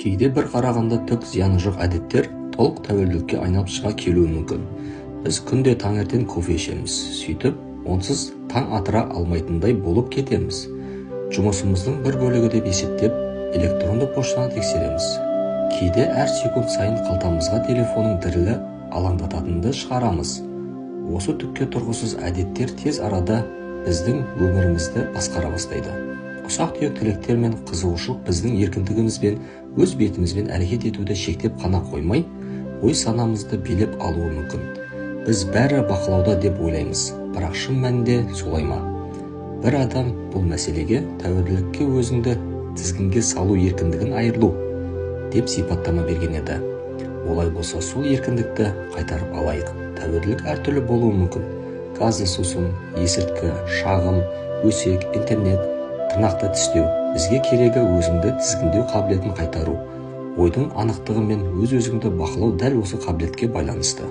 Кейде бір қарағанда түк зияны жоқ әдеттер толық тәуелділікке айналып шыға келуі мүмкін. Біз күнде таңертең кофе ішеміз, сөйтіп онсыз таң атыра алмайтындай болып кетеміз. Жұмысымыздың бір бөлігі деп есептеп, электронды поштаны тексереміз. Кейде әр секунд сайын қалтамызға телефонның дірілі алаңдататынды шығарамыз. Осы түкке тұрғысыз әдеттер тез арада біздің өмірімізді басқара бастайды. Ұсақ-түйек тілектер мен қызығушылық біздің еркіндігімізбен, өз бетімізбен әрекет етуді шектеп қана қоймай, ой санамызды билеп алуы мүмкін. Біз бәрі бақылауда деп ойлаймыз, бірақ шын мәнінде солай ма? Бір адам бұл мәселеге тәуелділікке өзіңді тізгінге салу еркіндігін айырылу деп сипаттама берген еді. Олай болса, сол еркіндікті қайтарып алайық. Тәуелділік әртүрлі болуы мүмкін. Газды сусын, есірткі, шағым, өсек, интернет, тырнақты тістеу. Бізге керегі өзіңді тізгіндеу қабілетін қайтару. Ойдың анықтығы мен өз-өзіңді бақылау дәл осы қабілетке байланысты.